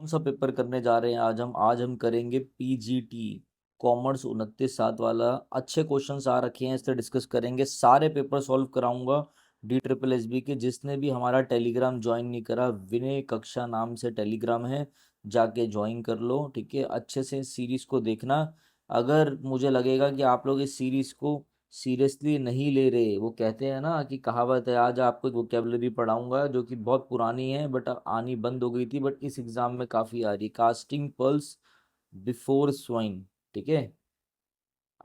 कौन सा पेपर करने जा रहे हैं आज हम करेंगे पीजीटी कॉमर्स 29/7 वाला। अच्छे क्वेश्चंस आ रखे हैं, इससे डिस्कस करेंगे। सारे पेपर सॉल्व कराऊंगा डी ट्रिपल एस बी के। जिसने भी हमारा टेलीग्राम ज्वाइन नहीं करा, विनय कक्षा नाम से टेलीग्राम है, जाके ज्वाइन कर लो। ठीक है, अच्छे से इस सीरीज को देखना। अगर मुझे लगेगा कि आप लोग इस सीरीज को सीरियसली नहीं ले रहे, वो कहते हैं ना कि कहावत है, आज आपको एक वोकेबलरी पढ़ाऊंगा जो कि बहुत पुरानी है बट आनी बंद हो गई थी, बट इस एग्जाम में काफ़ी आ रही है। Casting pearls before swine. ठीक है,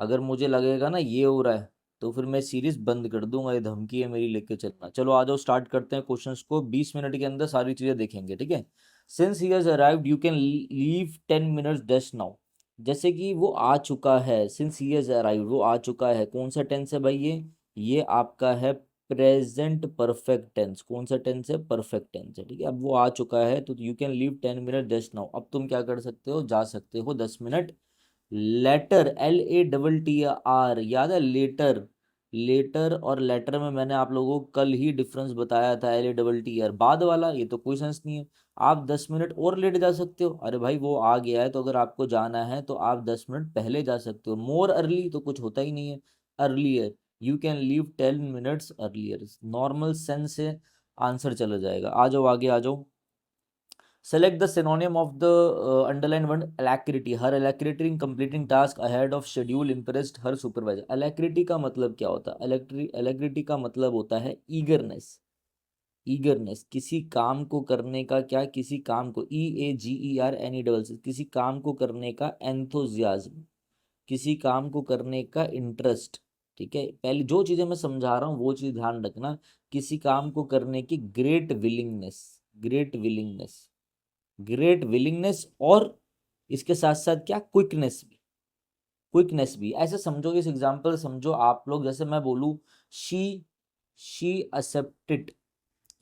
अगर मुझे लगेगा ना ये हो रहा है तो फिर मैं सीरीज बंद कर दूंगा। ये धमकी है मेरी, लेके चलना। चलो आ जाओ, स्टार्ट करते हैं क्वेश्चंस को। 20 मिनट के अंदर सारी चीजें देखेंगे। ठीक है, since he has arrived you can leave 10 minutes dash now. जैसे कि वो आ चुका है, सिंस ही हैज अराइव्ड, वो आ चुका है। कौन सा टेंस है भाई? ये आपका है प्रेजेंट परफेक्ट टेंस। कौन सा टेंस है? परफेक्ट टेंस है। ठीक है, अब वो आ चुका है तो you can leave 10 minute dash now. अब तुम क्या कर सकते हो? जा सकते हो 10 मिनट लेटर। LATTR, याद है? लेटर। लेटर और लेटर में मैंने आप लोगों को कल ही डिफरेंस बताया था। LATTR बाद वाला, ये तो कोई सेंस नहीं है। आप 10 मिनट और लेट जा सकते हो। अरे भाई वो आ गया है तो अगर आपको जाना है तो आप 10 मिनट पहले जा सकते हो। मोर अर्ली तो कुछ होता ही नहीं है। Earlier, you can leave 10 minutes earlier. Normal sense से आंसर चला जाएगा। आ जाओ आगे आ जाओ। Select the synonym of the underlined word alacrity. Her alacrity in completing task ahead of schedule impressed her supervisor. Alacrity का मतलब क्या होता है? Alacrity का मतलब होता है eagerness। ईगरनेस, किसी काम को करने का, क्या? किसी काम को, EAGERNE, किसी काम को करने का एंथुजियाज्म, किसी काम को करने का इंटरेस्ट। ठीक है, पहले जो चीजें मैं समझा रहा हूँ वो चीज ध्यान रखना। किसी काम को करने की great willingness, great willingness, great willingness. और इसके साथ साथ क्या? क्विकनेस भी, क्विकनेस भी। ऐसे समझो, इस एग्जांपल समझो आप लोग। जैसे मैं बोलूँ she she accepted,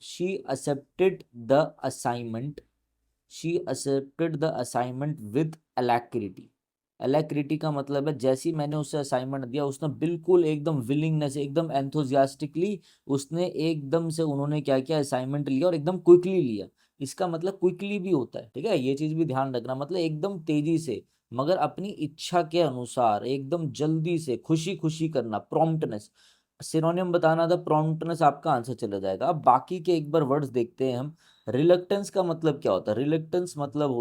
she accepted the assignment, she accepted the assignment with alacrity. Alacrity का मतलब है जैसे ही मैंने उसे असाइनमेंट दिया, उसने बिल्कुल एकदम विलिंगनेस, एकदम एंथुजियास्टिकली उसने एकदम से, उन्होंने क्या किया? असाइनमेंट लिया और एकदम क्विकली लिया। इसका मतलब क्विकली भी होता है। ठीक है, ये चीज भी ध्यान रखना। मतलब एकदम तेजी से, मगर अपनी इच्छा के अनुसार, एकदम जल्दी से, खुशी खुशी करना, प्रॉम्प्टनेस। सिनोनिम बताना था, प्रॉम्प्टनेस आपका आंसर चला जाएगा। अब बाकी के एक बार वर्ड्स देखते हैं हम। रिलक्टेंस का मतलब क्या होता है? रिलक्टेंस मतलब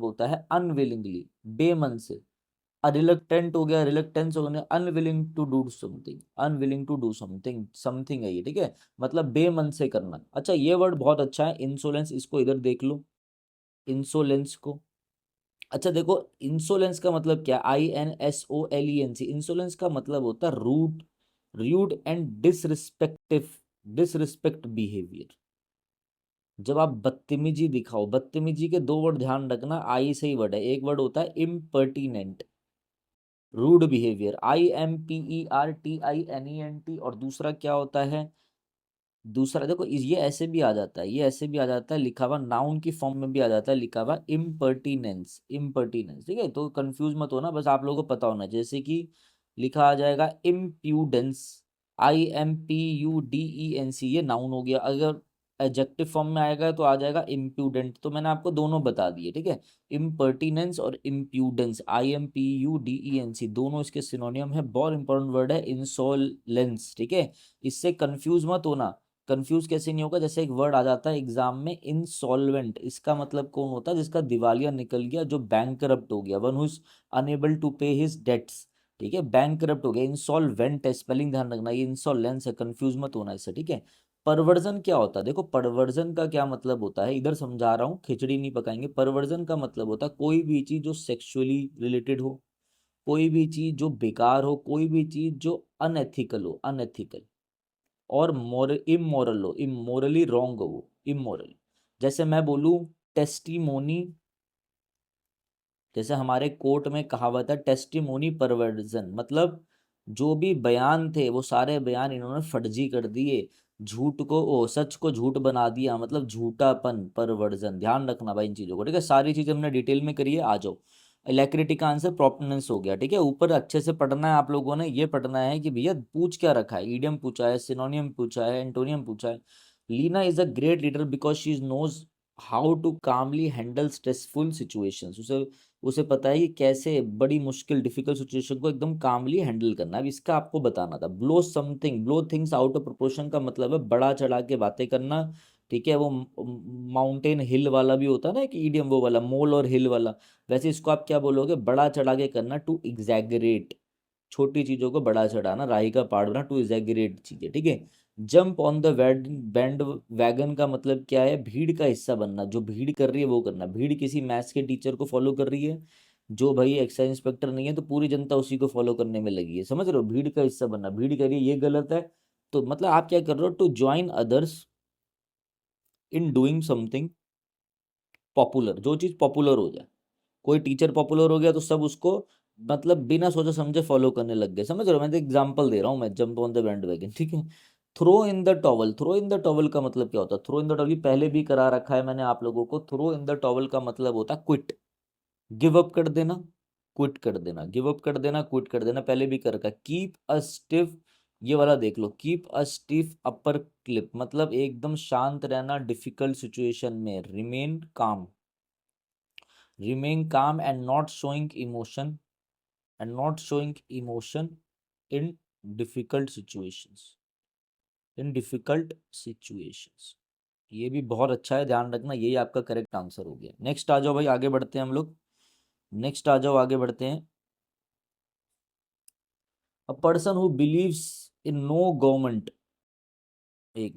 होता है अनविलिंगली, बेमन से। रिलक्टेंट हो गया, रिलक्टेंस हो गया, unwilling to do something, unwilling to do something, something है ये। ठीक है, मतलब बेमन से करना। अच्छा, ये वर्ड बहुत अच्छा है, इंसोलेंस। इसको इधर देख लो, इंसोलेंस को। अच्छा देखो, इंसोलेंस का मतलब क्या? INSOLENC। इंसोलेंस का मतलब होता है rude, rude and disrespective, disrespect behaviour. जब आप बदतमीजी दिखाओ, बदतमीजी के दो वर्ड ध्यान रखना, आई से ही वर्ड है। एक वर्ड होता है इम्पर्टिनेंट, रूड बिहेवियर, IMPERTINENT। और दूसरा क्या होता है? दूसरा देखो, ये ऐसे भी आ जाता है, ये ऐसे भी आ जाता है, लिखा हुआ नाउन की फॉर्म में भी आ जाता है, लिखा हुआ इम्पर्टिनेंस, इम्पर्टिनेंस। ठीक है, तो कंफ्यूज मत होना, बस आप लोगों को पता होना। जैसे कि लिखा आ जाएगा इम्प्यूडेंस, IMPUDENC, ये नाउन हो गया। अगर एडजेक्टिव फॉर्म में आएगा तो आ जाएगा इम्प्यूडेंट। तो मैंने आपको दोनों बता दिए। ठीक है, इम्पर्टिनेंस और इम्प्यूडेंस, IMPUDENC, दोनों इसके सिनोनियम है। बहुत इंपॉर्टेंट वर्ड है इंसोलेंस। ठीक है, इससे कंफ्यूज मत होना। कंफ्यूज कैसे नहीं होगा? जैसे एक वर्ड आ जाता है एग्जाम में, इंसॉल्वेंट। इसका मतलब कौन होता है? जिसका दिवालिया निकल गया, जो बैंकरप्ट हो गया, one who is unable to pay his debts. ठीक है, बैंकरप्ट हो गया। इंसॉल्वेंट है, स्पेलिंग ध्यान रखना, ये इंसॉलेंस है, कंफ्यूज मत होना इससे। ठीक है, परवर्जन क्या होता है? देखो, परवर्जन का क्या मतलब होता है, इधर समझा रहा हूँ, खिचड़ी नहीं पकाएंगे। परवर्जन का मतलब होता है कोई भी चीज जो सेक्सुअली रिलेटेड हो, कोई भी चीज जो बेकार हो, कोई भी चीज जो अनएथिकल हो, अनएथिकल। और इमोरल हो, इमोरली रॉन्ग हो वो, इमोरल। जैसे मैं बोलूं टेस्टिमोनी, जैसे हमारे कोर्ट में कहावत है टेस्टिमोनी परवर्जन, मतलब जो भी बयान थे वो सारे बयान इन्होंने फर्जी कर दिए, झूठ को, ओ सच को झूठ बना दिया, मतलब झूठापन, परवर्जन। ध्यान रखना भाई इन चीजों को। ठीक है, सारी चीजें हमने डिटेल में करी है। आ जाओ, इलेक्ट्रिटी का आंसर प्रोपोनेंस हो गया। ठीक है, ऊपर अच्छे से पढ़ना है आप लोगों ने। ये पढ़ना है कि भैया पूछ क्या रखा है, ईडियम पूछा है, सिनोनियम पूछा है, एंटोनियम पूछा है। Leena is a great leader because she knows how to calmly handle stressful situations, उसे उसे पता है कि कैसे बड़ी मुश्किल डिफिकल्ट सिचुएशन को एकदम कामली हैंडल करना है। अब इसका आपको बताना था। Blow things out of proportion का मतलब है बड़ा चढ़ा के बातें करना। ठीक है, वो माउंटेन हिल वाला भी होता है ना एक ईडियम, वो वाला मोल और हिल वाला। वैसे इसको आप क्या बोलोगे, बड़ा चढ़ा के करना, टू एग्जैगरेट, छोटी चीजों को बड़ा चढ़ाना, राही का पहाड़ बना, टू एग्जैगरेट चीजें। ठीक है। Jump on the band wagon का मतलब क्या है, भीड़ का हिस्सा बनना, जो भीड़ कर रही है वो करना। भीड़ किसी मैथ्स के टीचर को फॉलो कर रही है, जो भाई एक्साइज इंस्पेक्टर नहीं है, तो पूरी जनता उसी को फॉलो करने में लगी है। समझ रहे हो, भीड़ का हिस्सा बनना, भीड़ कह रही है ये गलत है, तो मतलब आप क्या कर रहे हो, to join others in doing something popular, जो चीज पॉपुलर हो जाए। कोई टीचर पॉपुलर हो गया तो सब उसको मतलब बिना सोचे समझे फॉलो करने लग गए। समझ रहे हो, मैं तो एग्जांपल दे रहा हूँ, मैं jump on the bandwagon. ठीक है। Throw in the towel, throw in the towel का मतलब क्या होता है, थ्रो इन द टॉवल पहले भी करा रखा है मैंने आप लोगों को। थ्रो इन द टॉवल का मतलब होता है क्विट, गिव अप कर देना, क्विट कर देना, गिव अप कर देना, क्विट कर देना, पहले भी कर रखा है। कीप अ स्टिफ, ये वाला देख लो, keep a stiff upper clip मतलब एकदम शांत रहना डिफिकल्ट सिचुएशन में। Remain calm and not showing emotion, and not showing emotion in difficult situations, in difficult situations। ये भी बहुत अच्छा है, ध्यान रखना, यही आपका करेक्ट आंसर हो गया। नेक्स्ट आ जाओ भाई, आगे बढ़ते हैं हम लोग। नेक्स्ट आ जाओ, आगे बढ़ते हैं। A person who believes in no government, एक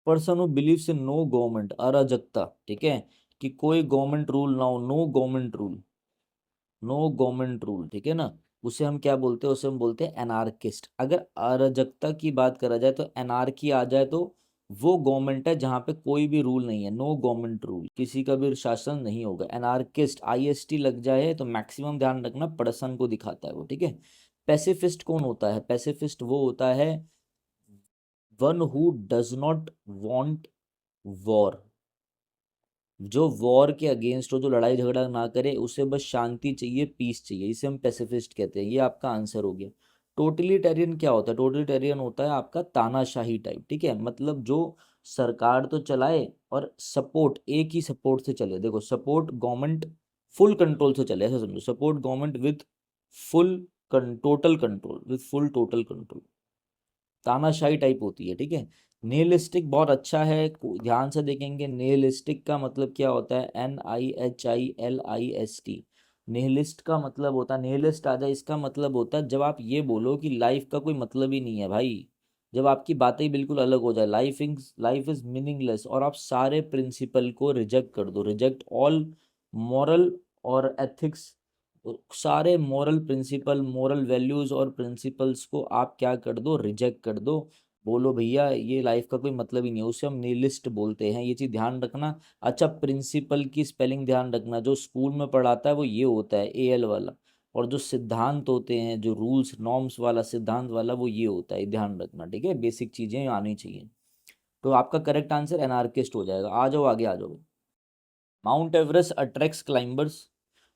person who believes in no government, अराजकता। ठीक है, कि कोई गवर्नमेंट रूल ना हो, no government rule, no government rule. ठीक है ना, उसे हम क्या बोलते हैं, उसे हम बोलते हैं एनार्किस्ट। अगर अराजकता की बात करा जाए तो एनार्की आ जाए तो वो गवर्नमेंट है जहां पे कोई भी रूल नहीं है, नो गवर्नमेंट रूल, किसी का भी शासन नहीं होगा। एनार्किस्ट आईएसटी लग जाए तो मैक्सिमम ध्यान रखना पर्सन को दिखाता है वो। ठीक है। पैसिफिस्ट कौन होता है, पैसिफिस्ट वो होता है one who does not want war, जो वॉर के अगेंस्ट हो, जो लड़ाई झगड़ा ना करे, उसे बस शांति चाहिए, पीस चाहिए, इसे हम पैसिफिस्ट कहते हैं। ये आपका आंसर हो गया। टोटलिटेरियन क्या होता है, टोटलिटेरियन होता है आपका तानाशाही टाइप। ठीक है, मतलब जो सरकार तो चलाए और सपोर्ट एक ही सपोर्ट से चले। देखो, सपोर्ट गवर्नमेंट फुल कंट्रोल से चले, ऐसा समझो, support government with full total control, with full total control, तानाशाही टाइप होती है। ठीक है। निहिलिस्टिक बहुत अच्छा है, ध्यान से देखेंगे। निहिलिस्टिक का मतलब क्या होता है, NIHILIST। निहिलिस्ट का मतलब होता है, निहिलिस्ट आ जाए, इसका मतलब होता है जब आप ये बोलो कि लाइफ का कोई मतलब ही नहीं है भाई, जब आपकी बातें ही बिल्कुल अलग हो जाए, लाइफ इज मीनिंगलेस, और आप सारे प्रिंसिपल को रिजेक्ट कर दो, रिजेक्ट ऑल मॉरल और एथिक्स, सारे मॉरल प्रिंसिपल, मॉरल वैल्यूज और प्रिंसिपल्स को आप क्या कर दो, रिजेक्ट कर दो। बोलो भैया ये लाइफ का कोई मतलब ही नहीं है, उसे हम निहिलिस्ट बोलते हैं, ये चीज ध्यान रखना। अच्छा, प्रिंसिपल की स्पेलिंग ध्यान रखना, जो स्कूल में पढ़ाता है वो ये होता है AL वाला, और जो सिद्धांत होते हैं, जो रूल्स नॉर्म्स वाला सिद्धांत वाला, वो ये होता है, ध्यान रखना। ठीक है, बेसिक चीजें आनी चाहिए। तो आपका करेक्ट आंसर एनार्किस्ट हो जाएगा। आ जाओ आगे, आ जाओ। Mount Everest attracts climbers.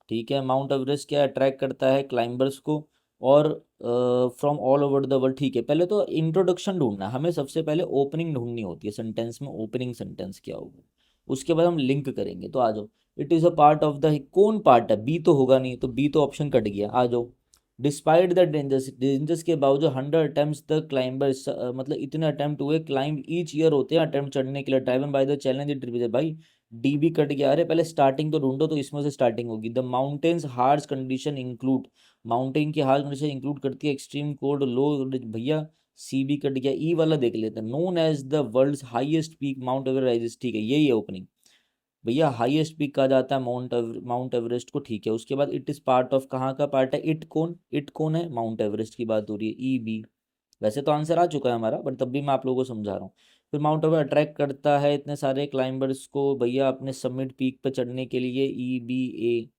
ठीक है, माउंट एवरेस्ट क्या अट्रैक्ट करता है, क्लाइंबर्स को, और from all over the world. ठीक है, पहले तो इंट्रोडक्शन ढूंढना है हमें, सबसे पहले ओपनिंग ढूंढनी होती है सेंटेंस में, ओपनिंग सेंटेंस क्या होगा, उसके बाद हम लिंक करेंगे। तो आ जाओ। It is a part of the, कौन पार्ट है, बी तो होगा नहीं, तो बी तो ऑप्शन कट गया। आ जाओ। डिस्पाइट द डेंजर्स, डेंजर्स के बावजूद 100 अटेम्प्ट द क्लाइंबर्स, मतलब इतने अटेम्प्ट हुए, क्लाइंब ईच ईयर होते हैं अटेम्प्ट चढ़ने के लिए, driven by the challenge it represent. भाई डी भी कट गया, अरे पहले स्टार्टिंग तो ढूंढो, तो इसमें से स्टार्टिंग होगी। The mountains harsh condition include, mountain की हार्श कंडीशन इंक्लूड करती है एक्सट्रीम कोल्ड, लो, भैया सी भी कट गया, ई वाला देख लेते हैं। Known as the world's highest peak Mount Everest, ठीक है, यही है ओपनिंग भैया, हाईएस्ट पीक कहा जाता है माउंट एवरेस्ट को। ठीक है, उसके बाद इट इज पार्ट ऑफ, कहाँ का पार्ट है, इट कौन है, माउंट एवरेस्ट की बात हो रही है, EB। वैसे तो आंसर आ चुका है हमारा, बट तब भी मैं आप लोगों को समझा रहा हूँ। फिर माउंट एवरेस्ट अट्रैक्ट करता है इतने सारे क्लाइंबर्स को भैया अपने समिट पीक पर चढ़ने के लिए, EBA।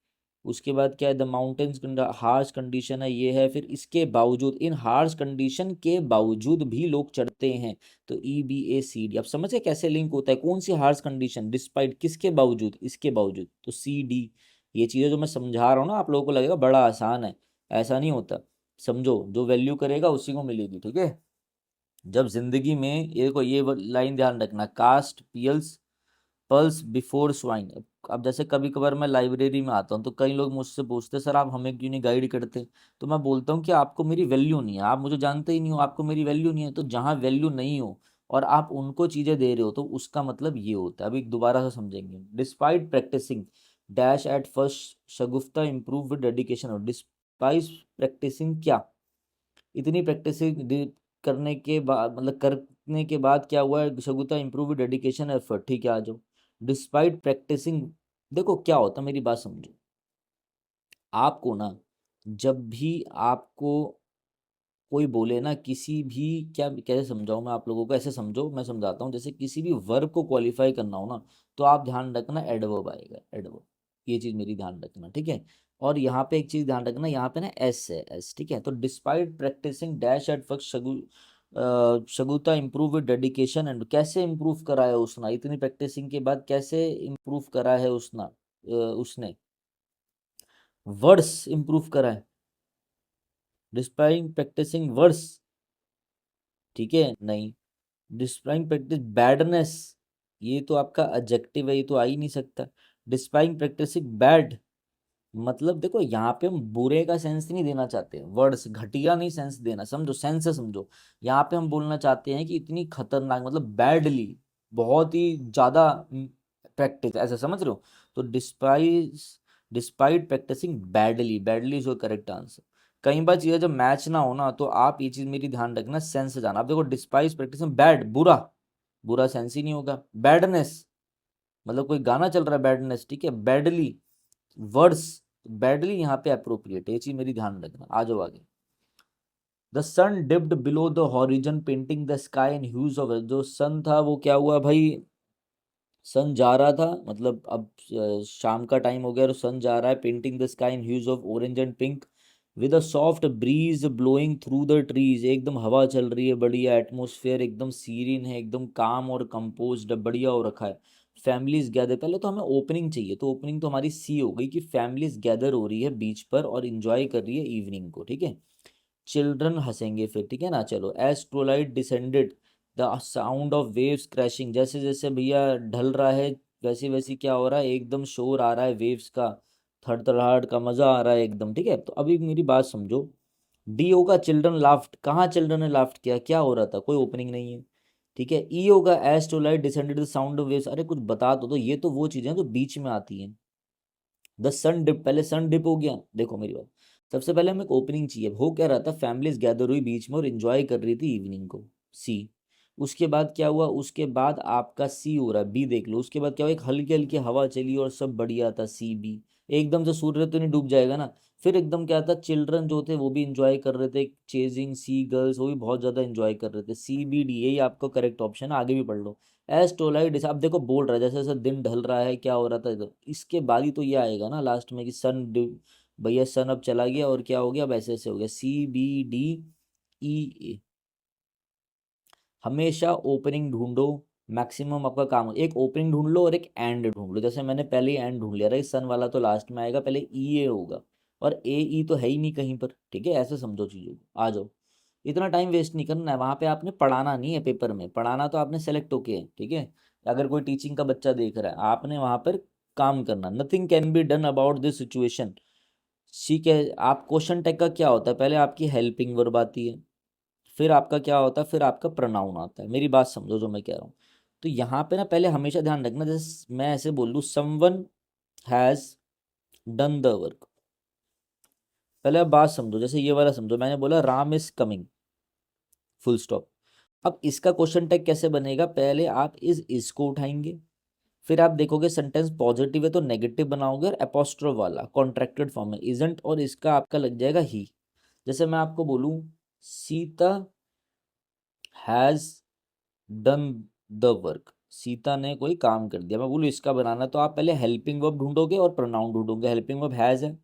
उसके बाद क्या है, द माउंटेन्स हार्श कंडीशन है, ये है। फिर इसके बावजूद, इन हार्श कंडीशन के बावजूद भी लोग चढ़ते हैं, तो EBACD। अब समझ गए कैसे लिंक होता है, कौन सी हार्श कंडीशन, डिस्पाइट किसके बावजूद, इसके बावजूद, तो CD। ये चीज़ें जो मैं समझा रहा हूँ ना, आप लोगों को लगेगा बड़ा आसान है, ऐसा नहीं होता। समझो, जो वैल्यू करेगा उसी को मिलेगी, ठीक है। जब जिंदगी में ये को ये लाइन ध्यान रखना, कास्ट पियल्स पल्स बिफोर स्वाइन। अब जैसे कभी कभार मैं लाइब्रेरी में आता हूँ तो कई लोग मुझसे पूछते सर आप हमें क्यों नहीं गाइड करते, तो मैं बोलता हूँ कि आपको मेरी वैल्यू नहीं है, आप मुझे जानते ही नहीं हो, आपको मेरी वैल्यू नहीं है। तो जहाँ वैल्यू नहीं हो और आप उनको चीजें दे रहे हो तो उसका मतलब ये होता है। अभी दोबारा से समझेंगे। Despite practicing dash at first Shagufta improve with dedication. और डिस्पाइट प्रैक्टिसिंग क्या, इतनी प्रैक्टिसिंग करने के बाद, मतलब करने के बाद क्या हुआ है, शगुता इम्प्रूव डेडिकेशन एफर्ट, ठीक है। आ जाओ। डिस्पाइट प्रैक्टिसिंग, देखो क्या होता है, मेरी बात समझो। आपको ना जब भी आपको कोई बोले ना किसी भी, क्या कैसे समझाऊं मैं आप लोगों को, ऐसे समझो, मैं समझाता हूँ। जैसे किसी भी वर्ब को क्वालिफाई करना हो ना, तो आप ध्यान रखना एडवर्ब आएगा, एडवर्ब। ये चीज मेरी ध्यान रखना, ठीक है। और यहाँ पे एक चीज ध्यान रखना, यहाँ पे ना एस है, एस, ठीक है। तो despite practicing dash at first she got to improve with dedication and, कैसे इम्प्रूव करा है उसने, इतनी प्रैक्टिसिंग के बाद कैसे इम्प्रूव करा है उसने वर्ड्स इम्प्रूव करा है। डिस्पाइट प्रैक्टिसिंग वर्ड्स, ठीक है, नहीं। डिस्पाइट प्रैक्टिस बैडनेस, ये तो आपका एडजेक्टिव है, ये तो आ ही नहीं सकता। डिस्पाइट प्रैक्टिसिंग बैड, मतलब देखो यहाँ पे हम बुरे का सेंस नहीं देना चाहते, वर्ड्स घटिया नहीं सेंस देना, समझो, सेंस से समझो। यहाँ पे हम बोलना चाहते हैं कि इतनी खतरनाक, मतलब बैडली, बहुत ही ज्यादा प्रैक्टिस, ऐसा समझ रहे हो। तो despite practicing badly, badly is your correct answer. कई बार चीजें जब मैच ना हो ना, तो आप ये चीज मेरी ध्यान रखना, सेंस से जाना। आप देखो, डिस्पाइट प्रैक्टिसिंग बैड, बुरा, बुरा सेंस ही नहीं होगा। बैडनेस, मतलब कोई गाना चल रहा है बैडनेस, ठीक है। बैडली वर्ड्स, बैडली यहाँ पे अप्रोप्रिएट है, ये चीज मेरी ध्यान रखना। आ जाओ आगे। The sun dipped below the horizon painting the sky in hues of, जो सन था वो क्या हुआ भाई, सन जा रहा था, मतलब अब शाम का टाइम हो गया और सन जा रहा है, painting the sky in hues of orange and pink with a soft breeze blowing through the trees. एकदम हवा चल रही है, बढ़िया एटमोसफेयर एकदम सीरीन है, एकदम काम और कंपोज्ड, बढ़िया हो रखा है। फैमिलीज गैदर, पहले तो हमें ओपनिंग चाहिए, तो ओपनिंग तो हमारी सी हो गई कि फैमिलीज गैदर हो रही है बीच पर और इंजॉय कर रही है इवनिंग को, ठीक है। चिल्ड्रन हंसेंगे फिर, ठीक है ना। चलो, as twilight descended the sound of waves crashing, जैसे जैसे भैया ढल रहा है वैसे वैसे क्या हो रहा है, एकदम शोर आ रहा है वेव्स का, थड़थड़ाहट का, मजा आ रहा है एकदम, ठीक है। तो अभी मेरी बात समझो। डी होगा चिल्ड्रन लाफ्ट, कहाँ चिल्ड्रन ने लाफ्ट किया, क्या हो रहा था, कोई ओपनिंग नहीं है, ठीक है। ई होगा as twilight descended the sound of waves, अरे कुछ बता दो, तो ये तो वो चीजें हैं जो बीच में आती हैं। द सन डिप, पहले सन डिप हो गया, देखो मेरी बात। सबसे पहले हमें एक ओपनिंग चाहिए, हो क्या रहा था, फैमिलीज गैदर हुई बीच में और एंजॉय कर रही थी इवनिंग को, सी। उसके बाद क्या हुआ, उसके बाद आपका सी हो रहा है, बी देख लो। उसके बाद क्या हुआ, एक हल्की हल्की हवा चली और सब बढ़िया था, सी बी। एकदम से सूर्य तो नहीं डूब जाएगा ना। फिर एकदम क्या था, चिल्ड्रन जो थे वो भी इंजॉय कर रहे थे, चेजिंग सी गर्ल्स, वो भी बहुत ज्यादा इंजॉय कर रहे थे, सी बी डी, यही आपका करेक्ट ऑप्शन है, आगे भी पढ़ लो। एज टोलाइट, आप देखो बोल रहा है जैसे जैसे दिन ढल रहा है, क्या हो रहा था इधर, इसके बाद ही तो ये आएगा ना लास्ट में कि सन, भैया सन अब चला गया और क्या हो गया, वैसे ऐसे हो गया, सी बी डी ई। हमेशा ओपनिंग ढूंढो, मैक्सिमम आपका काम एक ओपनिंग ढूंढ लो और एक एंड ढूंढ लो। जैसे मैंने पहले ही एंड ढूंढ लिया, रहा सन वाला तो लास्ट में आएगा, पहले ई ए होगा, और ए ई तो है ही नहीं कहीं पर, ठीक है। ऐसे समझो चीजों को, आ जाओ। इतना टाइम वेस्ट नहीं करना है, वहां पे आपने पढ़ाना नहीं है, पेपर में पढ़ाना तो आपने सेलेक्ट होके है, ठीक है। अगर कोई टीचिंग का बच्चा देख रहा है, आपने वहां पर काम करना। Nothing can be done about this situation, ठीक है। आप क्वेश्चन टैग का क्या होता है, पहले आपकी हेल्पिंग वर्ब आती है, फिर आपका क्या होता है, फिर आपका प्रोनाउन आता है। मेरी बात समझो जो मैं कह रहा हूँ। तो यहाँ पे ना पहले हमेशा ध्यान रखना, जैसे मैं ऐसे बोल दूँ, someone has done the work, पहले आप बात समझो। जैसे ये वाला समझो, मैंने बोला Ram is coming, full stop. अब इसका क्वेश्चन टैग कैसे बनेगा, पहले आप इज को उठाएंगे, फिर आप देखोगे सेंटेंस पॉजिटिव है तो नेगेटिव बनाओगे, और अपोस्ट्रोफ वाला कॉन्ट्रैक्टेड फॉर्म में इजंट, और इसका आपका लग जाएगा ही। जैसे मैं आपको बोलूं, Sita has done the work, Sita ने कोई काम कर दिया, मैं बोलूँ इसका बनाना, तो आप पहले हेल्पिंग वर्ब ढूंढोगे और प्रोनाउन ढूंढोगे। हेल्पिंग वर्ब हैज है,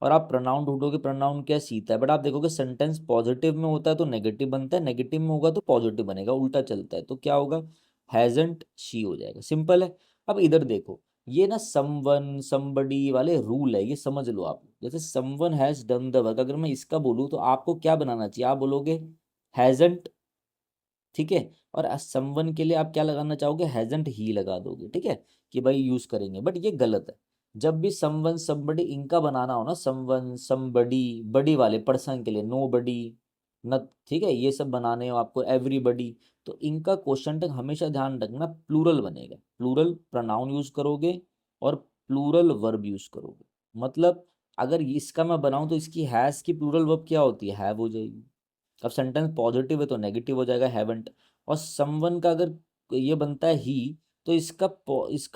और आप प्रोनाउन ढूंढोगे, प्रोनाउन क्या है, सीता है। बट आप देखोगे सेंटेंस पॉजिटिव में होता है तो नेगेटिव बनता है, नेगेटिव में होगा तो पॉजिटिव बनेगा, उल्टा चलता है। तो क्या होगा, हैजंट शी हो जाएगा, सिंपल है। अब इधर देखो, ये ना समवन समबडी वाले रूल है, ये समझ लो आप। जैसे someone has done the work, अगर मैं इसका बोलूँ तो आपको क्या बनाना चाहिए, आप बोलोगे हैजंट, ठीक है। और समवन के लिए आप क्या लगाना चाहोगे, हैजंट ही लगा दोगे, ठीक है, कि भाई यूज करेंगे। बट ये गलत है। जब भी समवन समबडी इनका बनाना हो ना, समवन समबडी, बडी वाले पर्सन के लिए नो बडी, न, ठीक है, ये सब बनाने हो आपको, एवरीबडी, तो इनका क्वेश्चन तक हमेशा ध्यान रखना प्लूरल बनेगा, प्लूरल प्रोनाउन यूज करोगे और प्लूरल वर्ब यूज करोगे। मतलब अगर इसका मैं बनाऊं तो इसकी हैज की प्लूरल वर्ब क्या होती है, हैव हो जाएगी। अब सेंटेंस पॉजिटिव है तो नेगेटिव हो जाएगा हैवंट। और समवन का अगर ये बनता है ही, तो इसका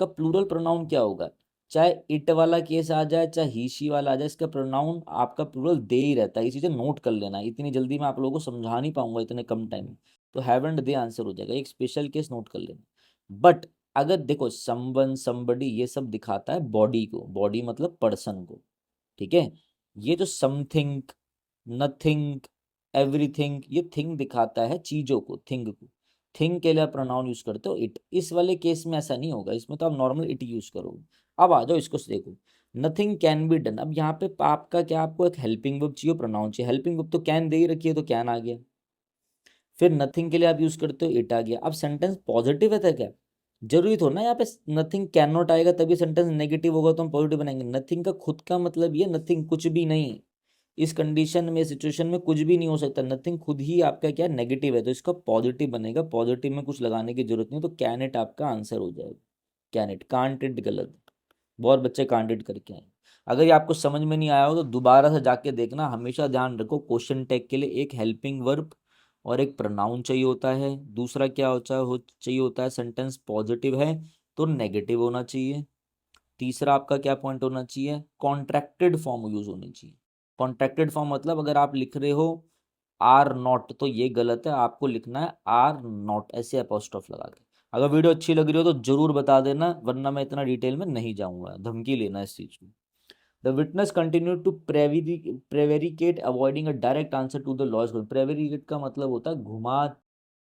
प्लूरल प्रोनाउन क्या होगा, चाहे इट वाला केस आ जाए चाहे ही शी वाला आ जाए, इसका प्रोनाउन आपका प्लूरल दे ही रहता है। ये चीज़ें नोट कर लेना, इतनी जल्दी मैं आप लोगों को समझा नहीं पाऊंगा इतने कम टाइम में। तो हैवंट दे आंसर हो जाएगा, एक स्पेशल केस नोट कर लेना। बट अगर देखो समवन समबडी ये सब दिखाता है बॉडी को, बॉडी मतलब पर्सन को, ठीक है। ये जो समथिंग, नथिंग, एवरीथिंग, ये थिंग दिखाता है चीजों को, थिंग को। थिंग के लिए आप प्रोनाउन यूज करते हो इट, इस वाले केस में ऐसा नहीं होगा, इसमें तो आप नॉर्मल इट यूज करोगे। अब आ जाओ इसको देखो, नथिंग कैन बी डन। अब यहाँ पे आपका क्या, आपको एक हेल्पिंग वर्ब चाहिए, प्रोनाउन चाहिए। हेल्पिंग वर्ब तो कैन दे ही रखी है तो कैन आ गया। फिर नथिंग के लिए आप यूज करते हो इट आ गया। अब सेंटेंस पॉजिटिव है था क्या, जरूरी थोड़ा ना यहाँ पे नथिंग कैन नॉट आएगा तभी सेंटेंस नेगेटिव होगा तो हम पॉजिटिव बनाएंगे। नथिंग का खुद का मतलब ये नथिंग, कुछ भी नहीं। इस कंडीशन में, सिचुएशन में कुछ भी नहीं हो सकता, नथिंग खुद ही आपका क्या नेगेटिव है, तो इसका पॉजिटिव बनेगा। पॉजिटिव में कुछ लगाने की जरूरत नहीं, तो कैन इट आपका आंसर हो जाएगा। कैन इट, कांट इट गलत, बहुत बच्चे कांट इट करके आए। अगर ये आपको समझ में नहीं आया हो तो दोबारा से जाके देखना। हमेशा ध्यान रखो क्वेश्चन टैग के लिए एक हेल्पिंग वर्ब और एक प्रोनाउन चाहिए होता है। दूसरा क्या चाहिए होता है, सेंटेंस पॉजिटिव है तो नेगेटिव होना चाहिए। तीसरा आपका क्या पॉइंट होना चाहिए, कॉन्ट्रैक्टेड फॉर्म यूज होनी चाहिए। कॉन्ट्रैक्टेड फॉर्म मतलब अगर आप लिख रहे हो आर नॉट तो ये गलत है, आपको लिखना है आर नॉट ऐसे अपोस्ट्रोफ लगा के। अगर वीडियो अच्छी लग रही हो तो जरूर बता देना, वरना मैं इतना डिटेल में नहीं जाऊंगा, धमकी लेना इस चीज की। The witness continue to prevaricate avoiding a direct answer to the laws. Prevaricate का मतलब होता है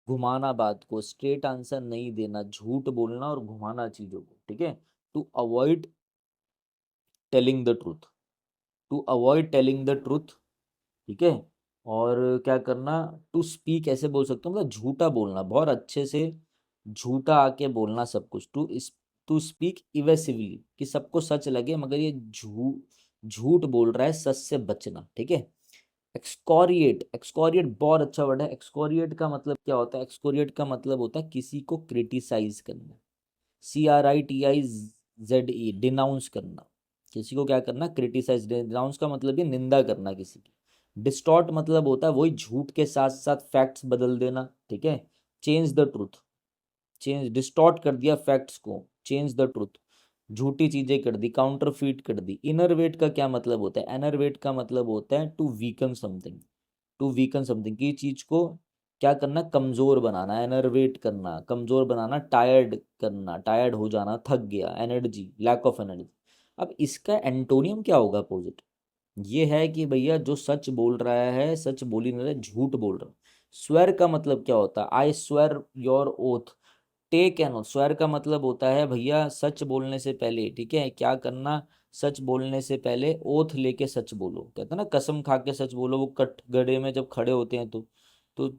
घुमाना बात को, स्ट्रेट आंसर नहीं देना, झूठ बोलना और घुमाना चीजों को, ठीक है। To avoid telling the truth, to avoid telling the truth, ठीक है। और क्या करना, टू स्पीक ऐसे बोल सकते हो, मतलब झूठा बोलना, बहुत अच्छे से झूठा आके बोलना सब कुछ। टू स्पीक इवेसिवली, कि सबको सच लगे मगर ये झूठ बोल रहा है, सच से बचना, ठीक है। एक्सकोरिएट, एक्सकोरिएट बहुत अच्छा वर्ड है। एक्सकोरिएट का मतलब क्या होता है, एक्सकोरिएट का मतलब होता है किसी को क्रिटिसाइज करना, CRITIZE, डिनाउंस करना। किसी को क्या करना, क्रिटिसाइज। डिनाउंस का मतलब ये निंदा करना किसी की। डिस्टॉर्ट मतलब होता है वही झूठ के साथ साथ फैक्ट्स बदल देना, ठीक है। Change the truth, change, distort कर दिया फैक्ट्स को, चेंज द ट्रूथ, झूठी चीजें कर दी, काउंटरफीट कर दी। इनरवेट का क्या मतलब होता है, एनरवेट का मतलब होता है to weaken something, to weaken something की चीज को क्या करना, कमजोर बनाना, एनर्वेट करना, कमजोर बनाना, टायर्ड करना, टायर्ड हो जाना, थक गया, एनर्जी, लैक ऑफ एनर्जी। अब इसका एंटोनियम क्या होगा अपोजिट, ये है कि भैया जो सच बोल रहा है, सच बोल ही नहीं रहा है, झूठ बोल रहा है। स्वेर का मतलब क्या होता है, I swear your oath, take an oath. Swear का मतलब होता है भैया सच बोलने से पहले, ठीक है, क्या करना, सच बोलने से पहले ओथ लेके सच बोलो, कहते हैं ना कसम खा के सच बोलो, वो कटघरे में जब खड़े होते हैं तो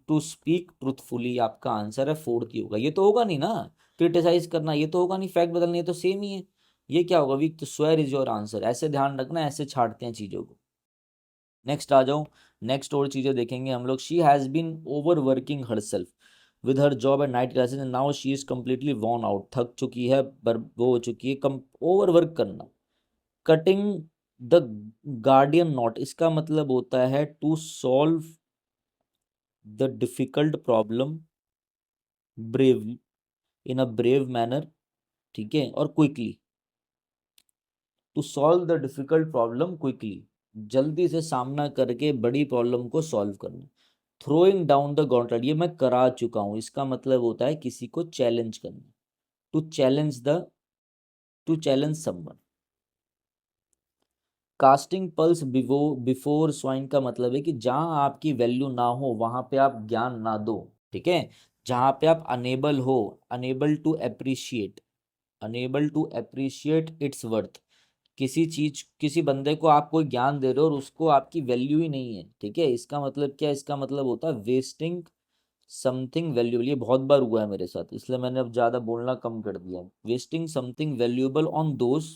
टू स्पीक ट्रूथफुली आपका आंसर है फोर्थ ही होगा। ये तो होगा नहीं ना, क्रिटिसाइज करना ये तो होगा नहीं, फैक्ट बदलना ये तो सेम ही है। ये क्या होगा वीक, तो स्वेर इज योर आंसर, ऐसे ध्यान रखना, ऐसे छाटते हैं चीजों को। नेक्स्ट आ जाओ, नेक्स्ट और चीजें देखेंगे हम लोग। She has been overworking herself with her job and night classes and now she is completely worn out, थक चुकी है, वो हो चुकी है, कम ओवर वर्क करना। कटिंग द गार्डियन नॉट, इसका मतलब होता है to solve the difficult problem brave, in a brave manner, ठीक है, और quickly. To solve the difficult problem quickly, जल्दी से सामना करके बड़ी प्रॉब्लम को सॉल्व करना। थ्रोइंग डाउन द गॉन्टलेट, ये मैं करा चुका हूं, इसका मतलब होता है किसी को चैलेंज करना, to challenge the, to challenge someone. Casting pearls before swine का मतलब है कि जहां आपकी वैल्यू ना हो वहां पे आप ज्ञान ना दो, ठीक है। जहां पे आप अनेबल हो, unable to appreciate, unable to appreciate its worth. किसी चीज, किसी बंदे को आप कोई ज्ञान दे रहे हो और उसको आपकी वैल्यू ही नहीं है, ठीक है, इसका मतलब क्या है? इसका मतलब होता है वेस्टिंग समथिंग वैल्यूबल। ये बहुत बार हुआ है मेरे साथ, इसलिए मैंने अब ज्यादा बोलना कम कर दिया। Wasting something valuable on those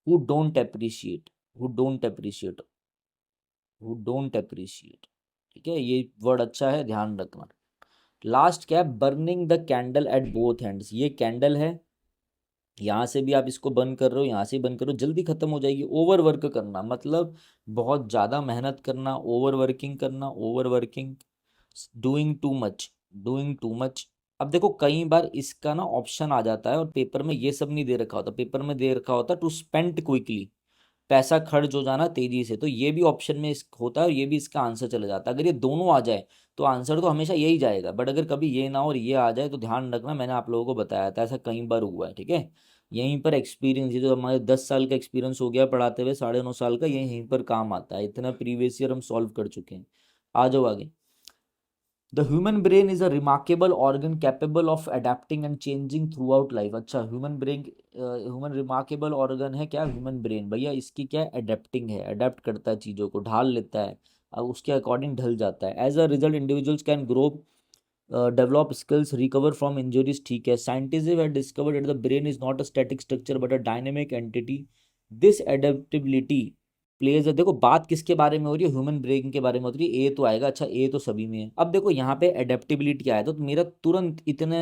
who don't appreciate, who don't appreciate, who don't appreciate, ठीक है, ये वर्ड अच्छा है, ध्यान रखना। लास्ट क्या है? Burning the candle at both ends. ये कैंडल है, यहाँ से भी आप इसको बंद कर रहे हो, यहाँ से बंद करो, जल्दी खत्म हो जाएगी। ओवर वर्क करना मतलब बहुत ज़्यादा मेहनत करना, ओवर वर्किंग करना, over working, doing too much, doing too much. अब देखो कई बार इसका ना ऑप्शन आ जाता है और पेपर में ये सब नहीं दे रखा होता, पेपर में दे रखा होता टू स्पेंड क्विकली, पैसा खर्च हो जाना तेजी से, तो ये भी ऑप्शन में होता है और ये भी इसका आंसर चला जाता है। अगर ये दोनों आ जाए तो आंसर तो हमेशा यही जाएगा, बट अगर कभी ये ना हो और ये आ जाए तो ध्यान रखना, मैंने आप लोगों को बताया था ऐसा कई बार हुआ है, ठीक है। यहीं पर एक्सपीरियंस, ये जो हमारे 10 साल का एक्सपीरियंस हो गया पढ़ाते हुए, 9.5 साल का, ये यहीं पर काम आता है, इतना प्रीवियस ईयर हम सॉल्व कर चुके हैं। आ जाओ आगे। The human brain is a remarkable organ capable of adapting and changing throughout life. अच्छा, human brain, human remarkable organ है क्या ह्यूमन ब्रेन? भैया इसकी क्या है? अडेप्टिंग है, अडेप्ट करता है चीज़ों को, ढाल लेता है, उसके अकॉर्डिंग ढल जाता है। As a result individuals can grow, develop skills, recover from injuries, ठीक है। Scientist have discovered that the brain is not a static structure but a dynamic entity. This adaptability plays, देखो बात किसके बारे में हो रही है? ह्यूमन ब्रेन के बारे में हो रही है। ए तो आएगा, अच्छा ए तो सभी में है। अब देखो यहाँ पे एडेप्टेबिलिटी आया तो मेरा तुरंत इतने,